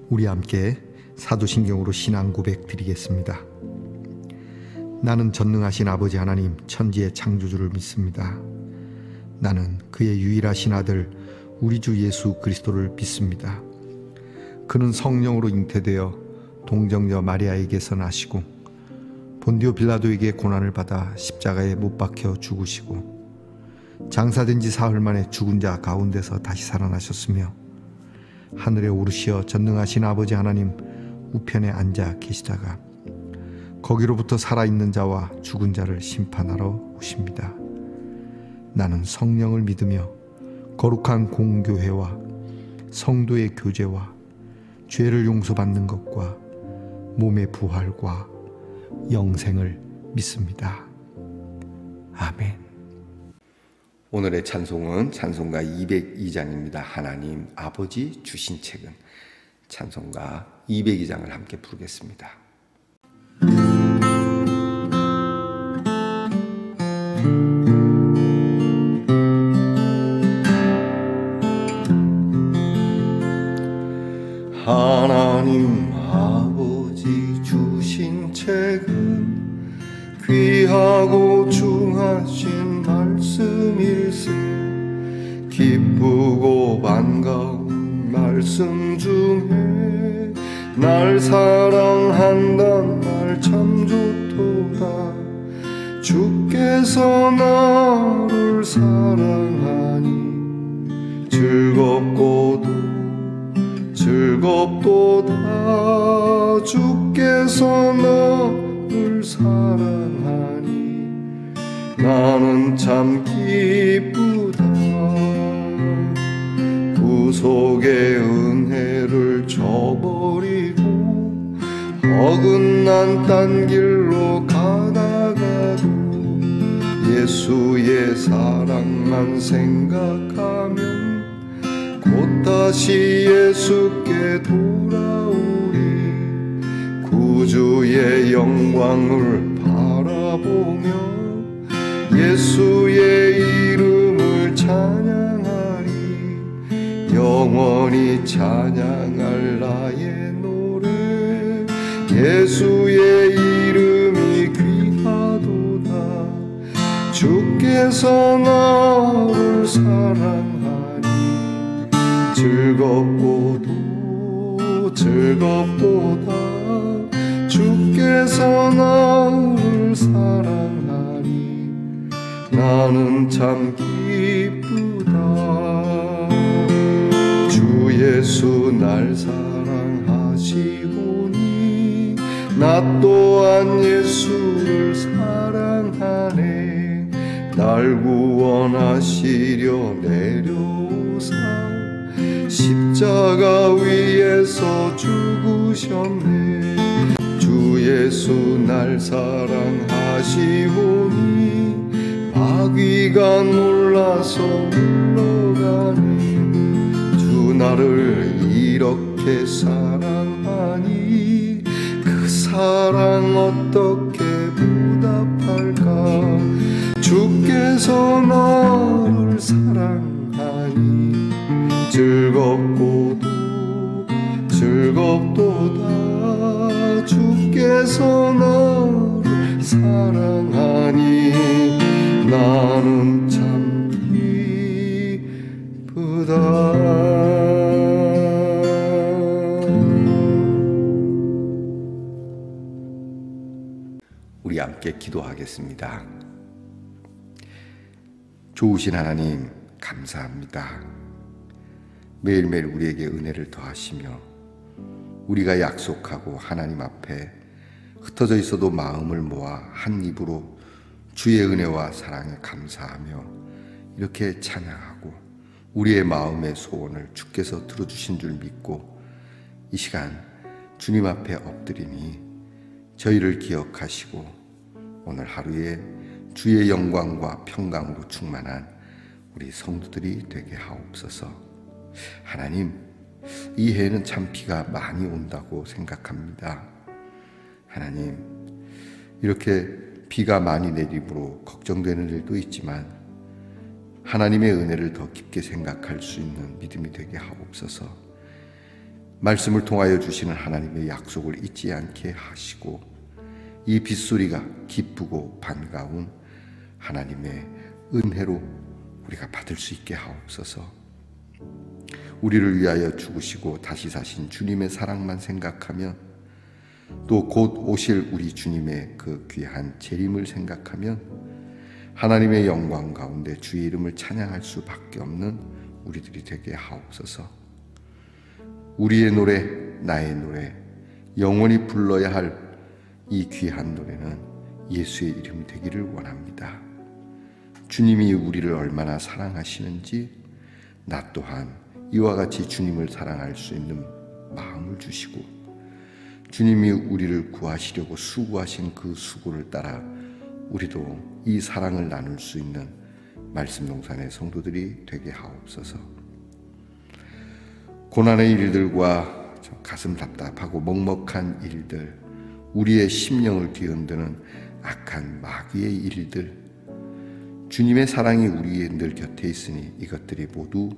우리 함께 사도신경으로 신앙 고백 드리겠습니다. 나는 전능하신 아버지 하나님 천지의 창조주를 믿습니다. 나는 그의 유일하신 아들 우리 주 예수 그리스도를 믿습니다. 그는 성령으로 잉태되어 동정녀 마리아에게서 나시고 본디오 빌라도에게 고난을 받아 십자가에 못 박혀 죽으시고 장사된 지 사흘 만에 죽은 자 가운데서 다시 살아나셨으며 하늘에 오르시어 전능하신 아버지 하나님 우편에 앉아 계시다가 거기로부터 살아있는 자와 죽은 자를 심판하러 오십니다. 나는 성령을 믿으며 거룩한 공교회와 성도의 교제와 죄를 용서받는 것과 몸의 부활과 영생을 믿습니다. 아멘. 오늘의 찬송은 찬송가 202장입니다. 하나님 아버지 주신 책은. 찬송가 202장을 함께 부르겠습니다. 하나님 아버지 주신 책은 귀하고 중하신 말씀일세. 기쁘고 반가운 말씀 중에 날 사랑한단 말 참 좋도다. 주께서 나를 사랑하니 즐겁도다. 주께서 나를 사랑하니 나는 참 기쁘다. 구속의 은혜를 저버리고 어긋난 딴 길로 가다가도 예수의 사랑만 생각하면 곧 다시 예수께 돌아오리. 구주의 영광을 바라보며 예수의 이름을 찬양하리. 영원히 찬양할 나의 노래. 예수의 이름이 귀하도다. 주께서 나를 사랑하니 즐겁도다. 주께서 나를 사랑하니 나는 참 기쁘다. 주 예수 날 사랑하시오니 나 또한 예수를 사랑하네. 날 구원하시려 내려오사 십자가 위에서 죽으셨네. 주 예수 날 사랑하시오니 마귀가 놀라서 물러가네. 주 나를 이렇게 사랑하니 그 사랑 어떻게 보답할까. 주께서 나를 사랑하니 즐겁도다. 주께서 나를 사랑하니 나는 참 기쁘다. 우리 함께 기도하겠습니다. 좋으신 하나님 감사합니다. 매일매일 우리에게 은혜를 더하시며 우리가 약속하고 하나님 앞에 흩어져 있어도 마음을 모아 한 입으로 주의 은혜와 사랑에 감사하며 이렇게 찬양하고 우리의 마음의 소원을 주께서 들어주신 줄 믿고 이 시간 주님 앞에 엎드리니 저희를 기억하시고 오늘 하루에 주의 영광과 평강으로 충만한 우리 성도들이 되게 하옵소서. 하나님, 이 해에는 참 비가 많이 온다고 생각합니다. 하나님, 이렇게 비가 많이 내림으로 걱정되는 일도 있지만 하나님의 은혜를 더 깊게 생각할 수 있는 믿음이 되게 하옵소서. 말씀을 통하여 주시는 하나님의 약속을 잊지 않게 하시고 이 빗소리가 기쁘고 반가운 하나님의 은혜로 우리가 받을 수 있게 하옵소서. 우리를 위하여 죽으시고 다시 사신 주님의 사랑만 생각하며 또 곧 오실 우리 주님의 그 귀한 재림을 생각하면 하나님의 영광 가운데 주의 이름을 찬양할 수밖에 없는 우리들이 되게 하옵소서. 우리의 노래, 나의 노래, 영원히 불러야 할 이 귀한 노래는 예수의 이름이 되기를 원합니다. 주님이 우리를 얼마나 사랑하시는지 나 또한 이와 같이 주님을 사랑할 수 있는 마음을 주시고 주님이 우리를 구하시려고 수고하신 그 수고를 따라 우리도 이 사랑을 나눌 수 있는 말씀동산의 성도들이 되게 하옵소서. 고난의 일들과 가슴 답답하고 먹먹한 일들, 우리의 심령을 뒤흔드는 악한 마귀의 일들, 주님의 사랑이 우리의 늘 곁에 있으니 이것들이 모두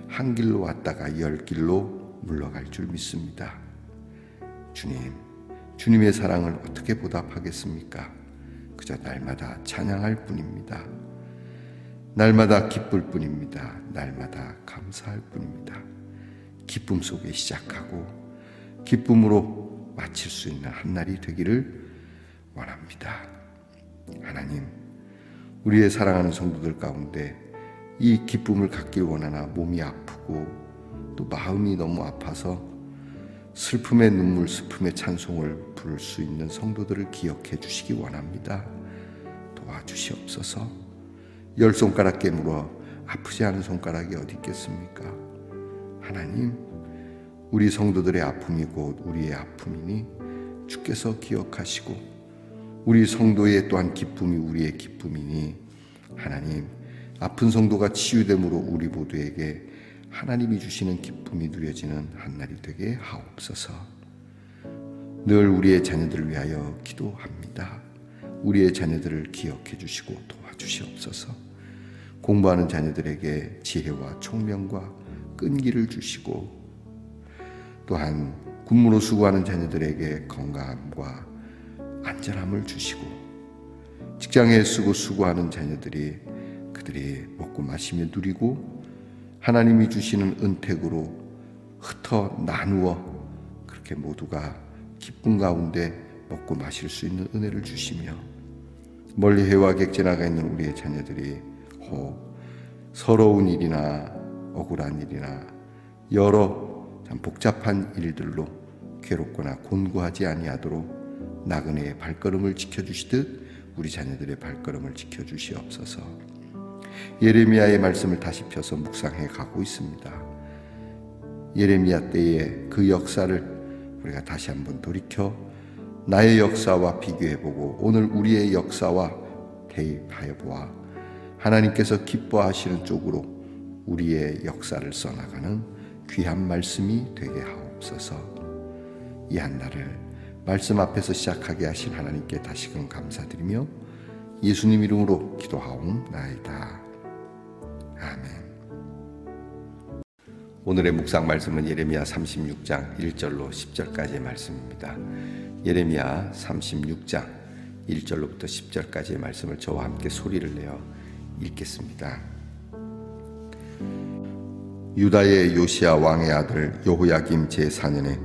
한 길로 왔다가 열 길로 물러갈 줄 믿습니다. 주님, 주님의 사랑을 어떻게 보답하겠습니까? 그저 날마다 찬양할 뿐입니다. 날마다 기쁠 뿐입니다. 날마다 감사할 뿐입니다. 기쁨 속에 시작하고 기쁨으로 마칠 수 있는 한 날이 되기를 원합니다. 하나님, 우리의 사랑하는 성도들 가운데 이 기쁨을 갖길 원하나 몸이 아프고 또 마음이 너무 아파서 슬픔의 눈물, 슬픔의 찬송을 부를 수 있는 성도들을 기억해 주시기 원합니다. 도와주시옵소서. 10손가락 깨물어 아프지 않은 손가락이 어디 있겠습니까? 하나님, 우리 성도들의 아픔이 곧 우리의 아픔이니 주께서 기억하시고 우리 성도의 또한 기쁨이 우리의 기쁨이니 하나님, 아픈 성도가 치유됨으로 우리 모두에게 하나님이 주시는 기쁨이 누려지는 한날이 되게 하옵소서. 늘 우리의 자녀들을 위하여 기도합니다. 우리의 자녀들을 기억해 주시고 도와주시옵소서. 공부하는 자녀들에게 지혜와 총명과 끈기를 주시고 또한 군무로 수고하는 자녀들에게 건강함과 안전함을 주시고 직장에 쓰고 수고하는 자녀들이 그들이 먹고 마시며 누리고 하나님이 주시는 은택으로 흩어 나누어 그렇게 모두가 기쁨 가운데 먹고 마실 수 있는 은혜를 주시며 멀리 해와 객지 나가 있는 우리의 자녀들이 혹 서러운 일이나 억울한 일이나 여러 참 복잡한 일들로 괴롭거나 곤고하지 아니하도록 나그네의 발걸음을 지켜주시듯 우리 자녀들의 발걸음을 지켜주시옵소서. 예레미야의 말씀을 다시 펴서 묵상해 가고 있습니다. 예레미야 때의 그 역사를 우리가 다시 한번 돌이켜 나의 역사와 비교해보고 오늘 우리의 역사와 대입하여 보아 하나님께서 기뻐하시는 쪽으로 우리의 역사를 써나가는 귀한 말씀이 되게 하옵소서. 이 한날을 말씀 앞에서 시작하게 하신 하나님께 다시금 감사드리며 예수님 이름으로 기도하옵나이다. 아멘. 오늘의 묵상 말씀은 예레미야 36장 1절로 10절까지의 말씀입니다. 예레미야 36장 1절로부터 10절까지의 말씀을 저와 함께 소리를 내어 읽겠습니다. 유다의 요시야 왕의 아들 여호야김 제4년에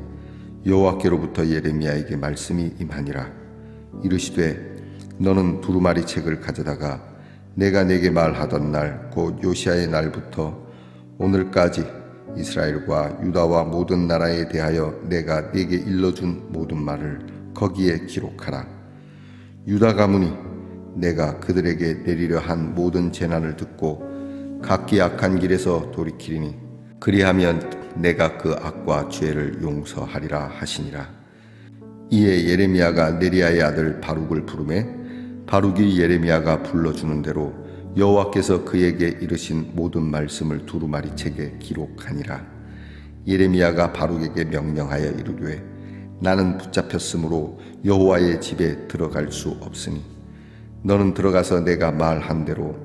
여호와께로부터 예레미야에게 말씀이 임하니라. 이르시되 너는 두루마리 책을 가져다가 내가 네게 말하던 날 곧 요시야의 날부터 오늘까지 이스라엘과 유다와 모든 나라에 대하여 내가 네게 일러준 모든 말을 거기에 기록하라. 유다 가문이 내가 그들에게 내리려 한 모든 재난을 듣고 각기 악한 길에서 돌이키리니 그리하면 내가 그 악과 죄를 용서하리라 하시니라. 이에 예레미야가 네리야의 아들 바룩을 부르매 바룩이 예레미야가 불러주는 대로 여호와께서 그에게 이르신 모든 말씀을 두루마리 책에 기록하니라. 예레미야가 바룩에게 명령하여 이르되 나는 붙잡혔으므로 여호와의 집에 들어갈 수 없으니 너는 들어가서 내가 말한 대로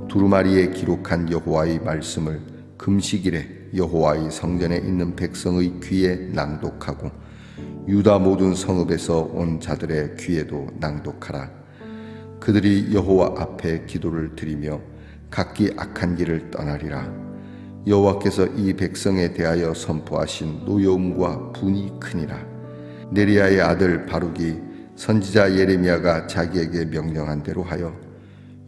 두루마리에 기록한 여호와의 말씀을 금식일에 여호와의 성전에 있는 백성의 귀에 낭독하고 유다 모든 성읍에서 온 자들의 귀에도 낭독하라. 그들이 여호와 앞에 기도를 드리며 각기 악한 길을 떠나리라. 여호와께서 이 백성에 대하여 선포하신 노여움과 분이 크니라. 네리야의 아들 바룩이 선지자 예레미야가 자기에게 명령한 대로 하여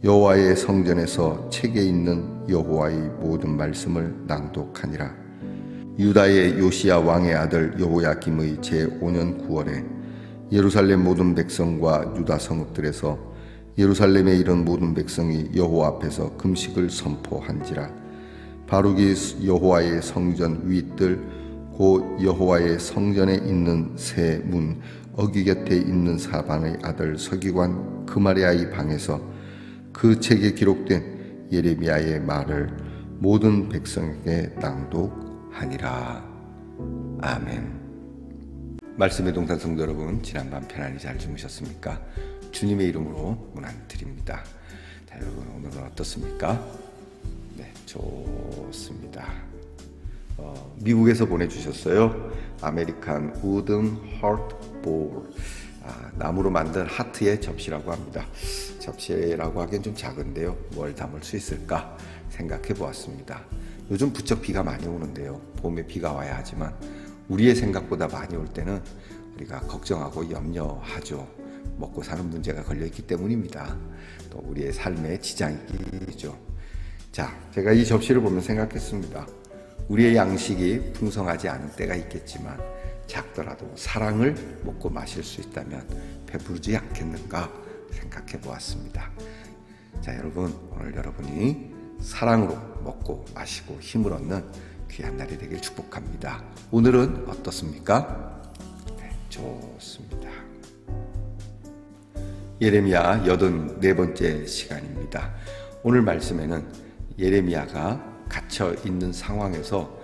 여호와의 성전에서 책에 있는 여호와의 모든 말씀을 낭독하니라. 유다의 요시야 왕의 아들 여호야김의 제5년 9월에 예루살렘 모든 백성과 유다 성읍들에서 예루살렘에 이른 모든 백성이 여호와 앞에서 금식을 선포한지라. 바룩이 여호와의 성전 윗뜰 곧 여호와의 성전에 있는 새 문 어귀 곁에 있는 사반의 아들 서기관 그마리아의 방에서 그 책에 기록된 예레미야의 말을 모든 백성에게 낭독하니라. 아멘. 말씀의 동산 성도 여러분, 지난밤 편안히 잘 주무셨습니까? 주님의 이름으로 문안드립니다. 자, 여러분 오늘은 어떻습니까? 네, 좋습니다. 미국에서 보내주셨어요. 아메리칸 우든 하트 볼. 나무로 만든 하트의 접시라고 합니다. 접시라고 하기엔 좀 작은데요. 뭘 담을 수 있을까 생각해 보았습니다. 요즘 부쩍 비가 많이 오는데요. 봄에 비가 와야 하지만 우리의 생각보다 많이 올 때는 우리가 걱정하고 염려하죠. 먹고 사는 문제가 걸려있기 때문입니다. 또 우리의 삶에 지장이 끼죠. 자, 제가 이 접시를 보면 생각했습니다. 우리의 양식이 풍성하지 않은 때가 있겠지만 작더라도 사랑을 먹고 마실 수 있다면 배부르지 않겠는가 생각해 보았습니다. 자, 여러분, 오늘 여러분이 사랑으로 먹고 마시고 힘을 얻는 귀한 날이 되길 축복합니다. 오늘은 어떻습니까? 네, 좋습니다. 예레미야 84번째 시간입니다. 오늘 말씀에는 예레미야가 갇혀 있는 상황에서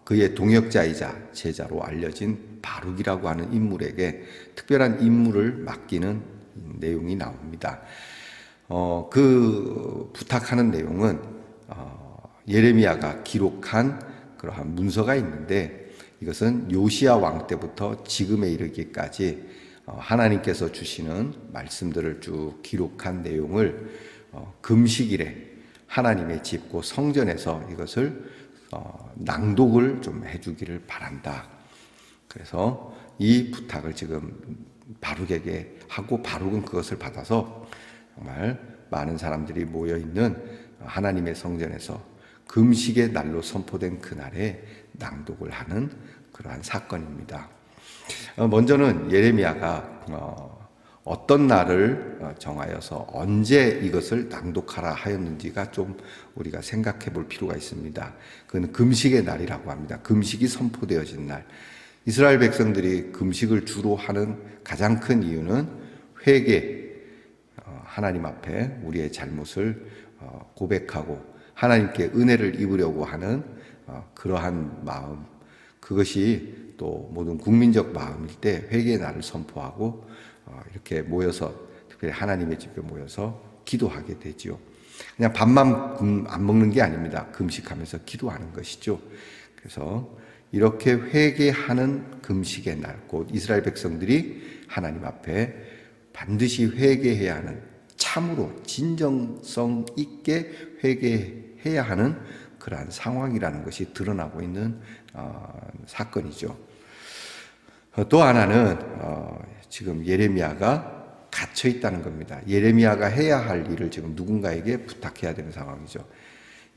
그의 동역자이자 제자로 알려진 바룩이라고 하는 인물에게 특별한 임무를 맡기는 내용이 나옵니다. 그 부탁하는 내용은 예레미야가 기록한 그러한 문서가 있는데 이것은 요시야 왕 때부터 지금에 이르기까지 하나님께서 주시는 말씀들을 쭉 기록한 내용을 금식일에 하나님의 집, 곧 성전에서 이것을 낭독을 좀 해주기를 바란다. 그래서 이 부탁을 지금 바룩에게 하고 바룩은 그것을 받아서 정말 많은 사람들이 모여있는 하나님의 성전에서 금식의 날로 선포된 그날에 낭독을 하는 그러한 사건입니다. 먼저는 예레미야가 어떤 날을 정하여서 언제 이것을 낭독하라 하였는지가 좀 우리가 생각해 볼 필요가 있습니다. 그건 금식의 날이라고 합니다. 금식이 선포되어진 날. 이스라엘 백성들이 금식을 주로 하는 가장 큰 이유는 회개, 하나님 앞에 우리의 잘못을 고백하고 하나님께 은혜를 입으려고 하는 그러한 마음, 그것이 또 모든 국민적 마음일 때 회개의 날을 선포하고 이렇게 모여서 특별히 하나님의 집에 모여서 기도하게 되지요. 그냥 밥만 안 먹는 게 아닙니다. 금식하면서 기도하는 것이죠. 그래서 이렇게 회개하는 금식의 날, 곧 이스라엘 백성들이 하나님 앞에 반드시 회개해야 하는, 참으로 진정성 있게 회개해야 하는 그러한 상황이라는 것이 드러나고 있는 사건이죠. 또 하나는 지금 예레미야가 갇혀 있다는 겁니다. 예레미야가 해야 할 일을 지금 누군가에게 부탁해야 되는 상황이죠.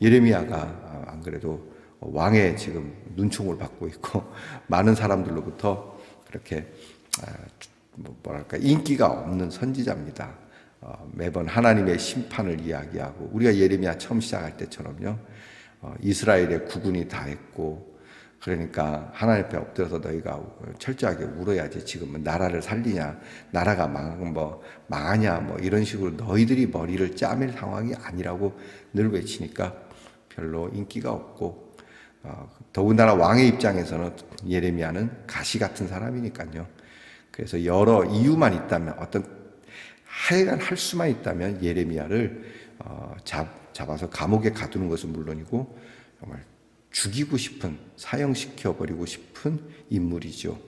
예레미야가 안 그래도 왕의 지금 눈총을 받고 있고 많은 사람들로부터 그렇게 뭐랄까 인기가 없는 선지자입니다. 매번 하나님의 심판을 이야기하고, 우리가 예레미야 처음 시작할 때처럼요, 이스라엘의 국군이 다 했고, 그러니까 하나님 앞에 엎드려서 너희가 철저하게 울어야지 지금은 나라를 살리냐, 나라가 망하냐, 뭐 이런 식으로 너희들이 머리를 짜맬 상황이 아니라고 늘 외치니까 별로 인기가 없고, 더군다나 왕의 입장에서는 예레미야는 가시 같은 사람이니까요. 그래서 여러 이유만 있다면, 어떤 하여간 할 수만 있다면 예레미야를 잡아서 감옥에 가두는 것은 물론이고 정말 죽이고 싶은, 사형시켜버리고 싶은 인물이죠.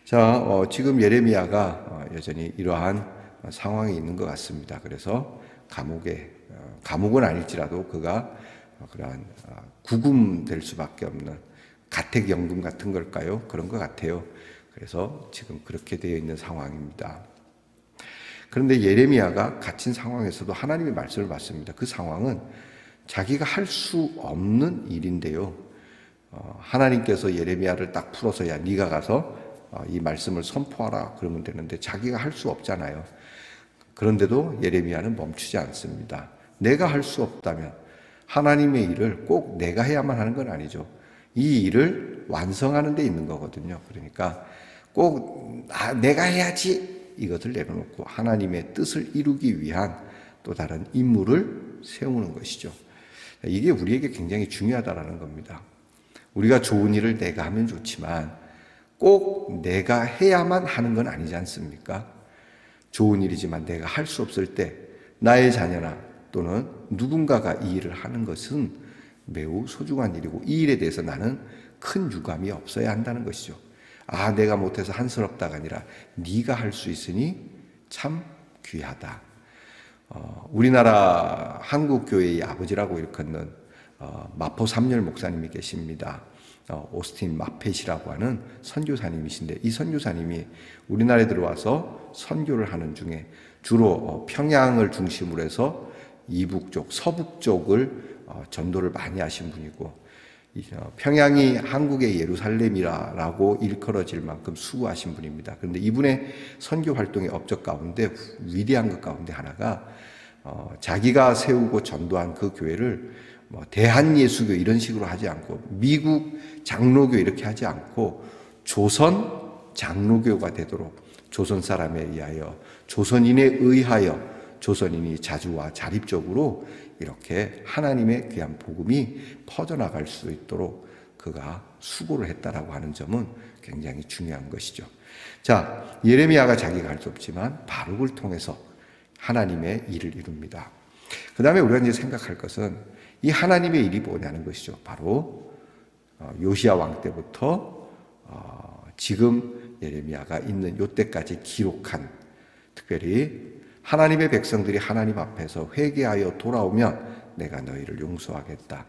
자, 지금 예레미야가 여전히 이러한 상황에 있는 것 같습니다. 그래서 감옥은 아닐지라도 그가 그러한 구금될 수밖에 없는 가택연금 같은 걸까요? 그런 것 같아요. 그래서 지금 그렇게 되어 있는 상황입니다. 그런데 예레미야가 갇힌 상황에서도 하나님의 말씀을 받습니다. 그 상황은 자기가 할 수 없는 일인데요. 하나님께서 예레미야를 딱 풀어서 야 네가 가서 이 말씀을 선포하라 그러면 되는데 자기가 할 수 없잖아요. 그런데도 예레미야는 멈추지 않습니다. 내가 할 수 없다면 하나님의 일을 꼭 내가 해야만 하는 건 아니죠. 이 일을 완성하는 데 있는 거거든요. 그러니까 꼭 내가 해야지 이것을 내려놓고 하나님의 뜻을 이루기 위한 또 다른 임무를 세우는 것이죠. 이게 우리에게 굉장히 중요하다는 겁니다. 우리가 좋은 일을 내가 하면 좋지만 꼭 내가 해야만 하는 건 아니지 않습니까? 좋은 일이지만 내가 할 수 없을 때 나의 자녀나 또는 누군가가 이 일을 하는 것은 매우 소중한 일이고 이 일에 대해서 나는 큰 유감이 없어야 한다는 것이죠. 내가 못해서 한스럽다가 아니라 네가 할 수 있으니 참 귀하다. 우리나라 한국교회의 아버지라고 일컫는 마포 삼열 목사님이 계십니다. 오스틴 마펫이라고 하는 선교사님이신데 이 선교사님이 우리나라에 들어와서 선교를 하는 중에 주로 평양을 중심으로 해서 이북 쪽, 서북 쪽을 전도를 많이 하신 분이고 평양이 한국의 예루살렘이라고 일컬어질 만큼 수고하신 분입니다. 그런데 이분의 선교 활동의 업적 가운데 위대한 것 가운데 하나가 자기가 세우고 전도한 그 교회를 대한예수교 이런 식으로 하지 않고 미국 장로교 이렇게 하지 않고 조선 장로교가 되도록 조선 사람에 의하여 조선인에 의하여 조선인이 자주와 자립적으로 이렇게 하나님의 귀한 복음이 퍼져나갈 수 있도록 그가 수고를 했다라고 하는 점은 굉장히 중요한 것이죠. 자, 예레미야가 자기가 할 수 없지만 바룩을 통해서 하나님의 일을 이룹니다. 그 다음에 우리가 이제 생각할 것은 이 하나님의 일이 뭐냐는 것이죠. 바로 요시야 왕 때부터 지금 예레미야가 있는 요때까지 기록한 특별히 하나님의 백성들이 하나님 앞에서 회개하여 돌아오면 내가 너희를 용서하겠다.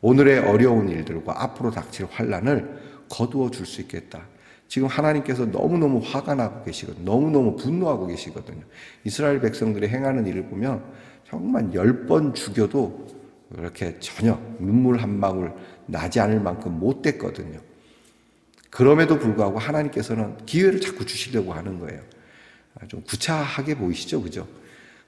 오늘의 어려운 일들과 앞으로 닥칠 환난을 거두어 줄 수 있겠다. 지금 하나님께서 너무너무 화가 나고 계시거든요. 너무너무 분노하고 계시거든요. 이스라엘 백성들이 행하는 일을 보면 정말 10번 죽여도 그렇게 전혀 눈물 한 방울 나지 않을 만큼 못됐거든요. 그럼에도 불구하고 하나님께서는 기회를 자꾸 주시려고 하는 거예요. 좀 구차하게 보이시죠? 그죠?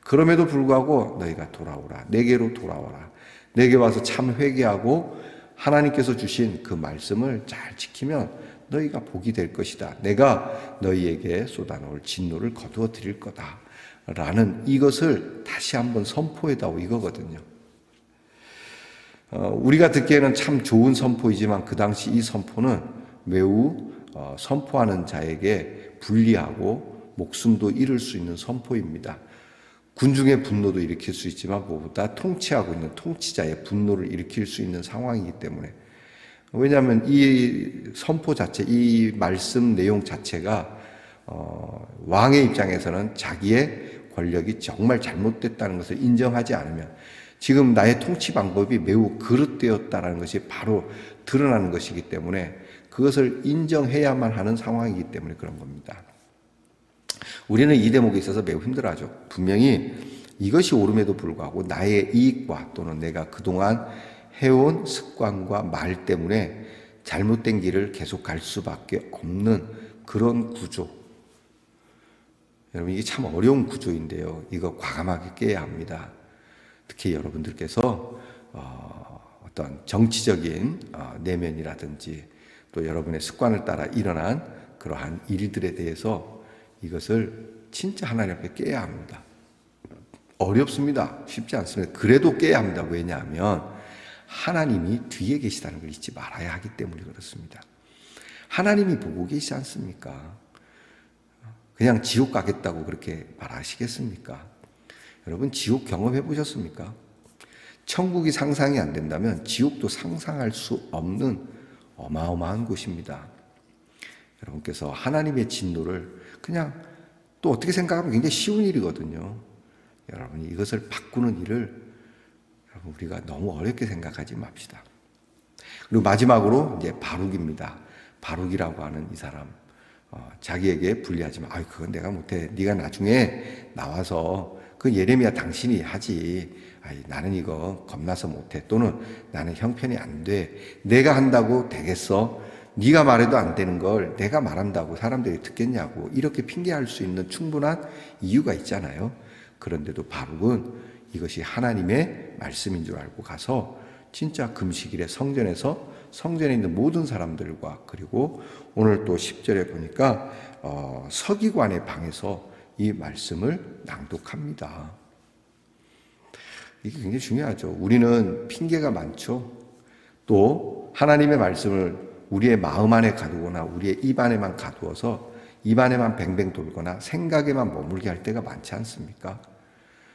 그럼에도 불구하고 너희가 돌아오라. 내게로 돌아오라. 내게 와서 참 회개하고 하나님께서 주신 그 말씀을 잘 지키면 너희가 복이 될 것이다. 내가 너희에게 쏟아놓을 진노를 거두어 드릴 거다. 라는 이것을 다시 한번 선포해다오 이거거든요. 우리가 듣기에는 참 좋은 선포이지만 그 당시 이 선포는 매우 선포하는 자에게 불리하고 목숨도 잃을 수 있는 선포입니다. 군중의 분노도 일으킬 수 있지만 무엇보다 통치하고 있는 통치자의 분노를 일으킬 수 있는 상황이기 때문에 왜냐하면 이 선포 자체, 이 말씀 내용 자체가 왕의 입장에서는 자기의 권력이 정말 잘못됐다는 것을 인정하지 않으면 지금 나의 통치 방법이 매우 그릇되었다는 것이 바로 드러나는 것이기 때문에 그것을 인정해야만 하는 상황이기 때문에 그런 겁니다. 우리는 이 대목에 있어서 매우 힘들어하죠. 분명히 이것이 옳음에도 불구하고 나의 이익과 또는 내가 그동안 해온 습관과 말 때문에 잘못된 길을 계속 갈 수밖에 없는 그런 구조. 여러분 이게 참 어려운 구조인데요. 이거 과감하게 깨야 합니다. 특히 여러분들께서 어떤 정치적인 내면이라든지 또 여러분의 습관을 따라 일어난 그러한 일들에 대해서 이것을 진짜 하나님 앞에 깨야 합니다. 어렵습니다. 쉽지 않습니다. 그래도 깨야 합니다. 왜냐하면 하나님이 뒤에 계시다는 걸 잊지 말아야 하기 때문에 그렇습니다. 하나님이 보고 계시지 않습니까? 그냥 지옥 가겠다고 그렇게 말하시겠습니까? 여러분 지옥 경험해 보셨습니까? 천국이 상상이 안 된다면 지옥도 상상할 수 없는 어마어마한 곳입니다. 여러분께서 하나님의 진노를 그냥 또 어떻게 생각하면 굉장히 쉬운 일이거든요. 여러분이 이것을 바꾸는 일을 여러분 우리가 너무 어렵게 생각하지 맙시다. 그리고 마지막으로 이제 바룩입니다. 바룩이라고 하는 이 사람, 자기에게 불리하지 마. 그건 내가 못해. 네가 나중에 나와서 그 예레미야 당신이 하지. 나는 이거 겁나서 못해. 또는 나는 형편이 안 돼. 내가 한다고 되겠어? 네가 말해도 안 되는 걸 내가 말한다고 사람들이 듣겠냐고 이렇게 핑계할 수 있는 충분한 이유가 있잖아요. 그런데도 바룩은 이것이 하나님의 말씀인 줄 알고 가서 진짜 금식일에 성전에서 성전에 있는 모든 사람들과 그리고 오늘 또 10절에 보니까 서기관의 방에서 이 말씀을 낭독합니다. 이게 굉장히 중요하죠. 우리는 핑계가 많죠. 또 하나님의 말씀을 우리의 마음 안에 가두거나 우리의 입 안에만 가두어서 입 안에만 뱅뱅 돌거나 생각에만 머물게 할 때가 많지 않습니까?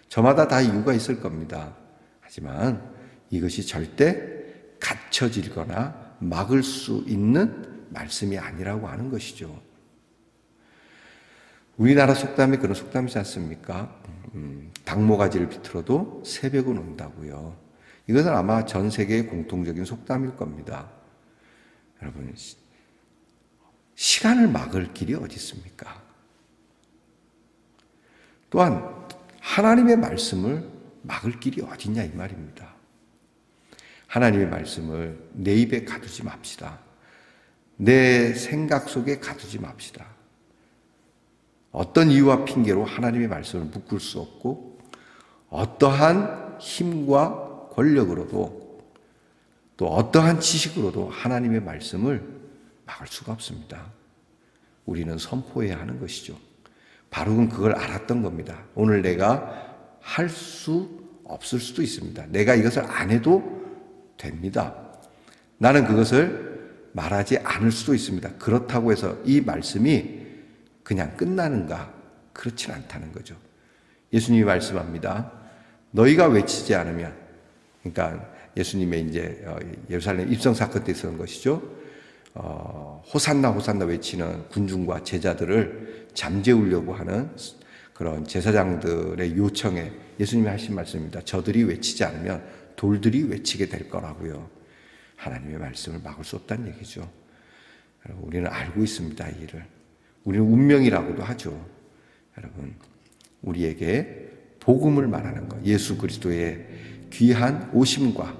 저마다 다 이유가 있을 겁니다. 하지만 이것이 절대 갇혀질거나 막을 수 있는 말씀이 아니라고 하는 것이죠. 우리나라 속담에 그런 속담이지 않습니까? 닭모가지를 비틀어도 새벽은 온다고요. 이것은 아마 전 세계의 공통적인 속담일 겁니다. 여러분, 시간을 막을 길이 어디 있습니까? 또한 하나님의 말씀을 막을 길이 어디냐 이 말입니다. 하나님의 말씀을 내 입에 가두지 맙시다. 내 생각 속에 가두지 맙시다. 어떤 이유와 핑계로 하나님의 말씀을 묶을 수 없고 어떠한 힘과 권력으로도 또 어떠한 지식으로도 하나님의 말씀을 막을 수가 없습니다. 우리는 선포해야 하는 것이죠. 바룩은 그걸 알았던 겁니다. 오늘 내가 할 수 없을 수도 있습니다. 내가 이것을 안 해도 됩니다. 나는 그것을 말하지 않을 수도 있습니다. 그렇다고 해서 이 말씀이 그냥 끝나는가? 그렇진 않다는 거죠. 예수님이 말씀합니다. 너희가 외치지 않으면, 그러니까 예수님의 이제 예루살렘 입성 사건 때 있었던 것이죠. 호산나 호산나 외치는 군중과 제자들을 잠재우려고 하는 그런 제사장들의 요청에 예수님이 하신 말씀입니다. 저들이 외치지 않으면 돌들이 외치게 될 거라고요. 하나님의 말씀을 막을 수 없다는 얘기죠. 여러분, 우리는 알고 있습니다, 이 일을. 우리는 운명이라고도 하죠. 여러분, 우리에게 복음을 말하는 것, 예수 그리스도의 귀한 오심과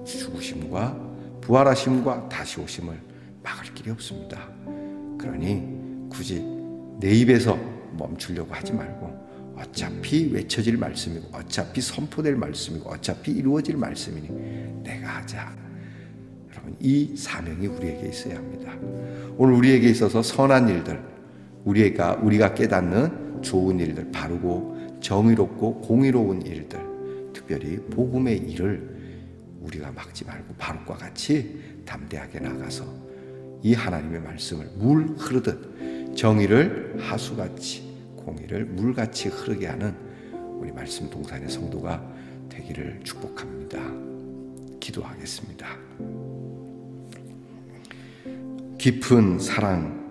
죽으심과 부활하심과 다시 오심을 막을 길이 없습니다. 그러니 굳이 내 입에서 멈추려고 하지 말고 어차피 외쳐질 말씀이고 어차피 선포될 말씀이고 어차피 이루어질 말씀이니 내가 하자. 여러분, 이 사명이 우리에게 있어야 합니다. 오늘 우리에게 있어서 선한 일들, 우리가 깨닫는 좋은 일들, 바르고 정의롭고 공의로운 일들, 특별히 복음의 일을 우리가 막지 말고 바룩과 같이 담대하게 나가서 이 하나님의 말씀을 물 흐르듯 정의를 하수같이 공의를 물같이 흐르게 하는 우리 말씀 동산의 성도가 되기를 축복합니다. 기도하겠습니다. 깊은 사랑,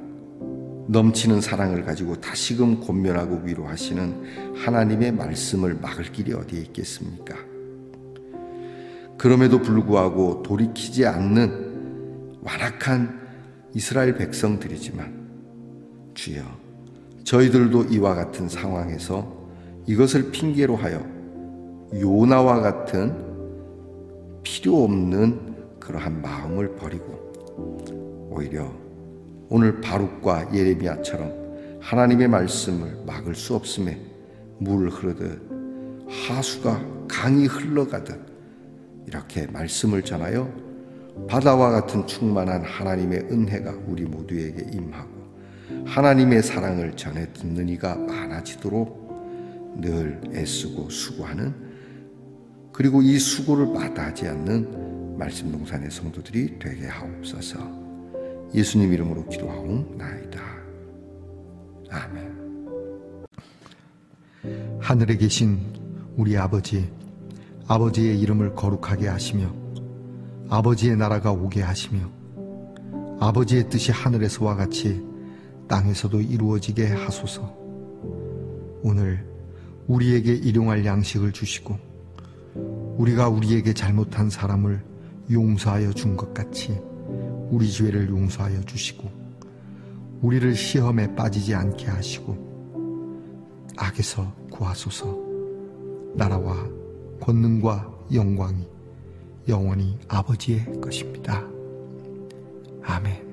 넘치는 사랑을 가지고 다시금 권면하고 위로하시는 하나님의 말씀을 막을 길이 어디에 있겠습니까? 그럼에도 불구하고 돌이키지 않는 완악한 이스라엘 백성들이지만 주여, 저희들도 이와 같은 상황에서 이것을 핑계로 하여 요나와 같은 필요 없는 그러한 마음을 버리고 오히려 오늘 바룩과 예레미야처럼 하나님의 말씀을 막을 수 없음에 물 흐르듯 하수가 강이 흘러가듯 이렇게 말씀을 전하여 바다와 같은 충만한 하나님의 은혜가 우리 모두에게 임하고 하나님의 사랑을 전해 듣는 이가 많아지도록 늘 애쓰고 수고하는, 그리고 이 수고를 마다하지 않는 말씀 동산의 성도들이 되게 하옵소서. 예수님 이름으로 기도하옵나이다. 아멘. 하늘에 계신 우리 아버지, 아버지의 이름을 거룩하게 하시며 아버지의 나라가 오게 하시며 아버지의 뜻이 하늘에서와 같이 땅에서도 이루어지게 하소서. 오늘 우리에게 일용할 양식을 주시고 우리가 우리에게 잘못한 사람을 용서하여 준 것 같이 우리 죄를 용서하여 주시고 우리를 시험에 빠지지 않게 하시고 악에서 구하소서. 나라와 권능과 영광이 영원히 아버지의 것입니다. 아멘.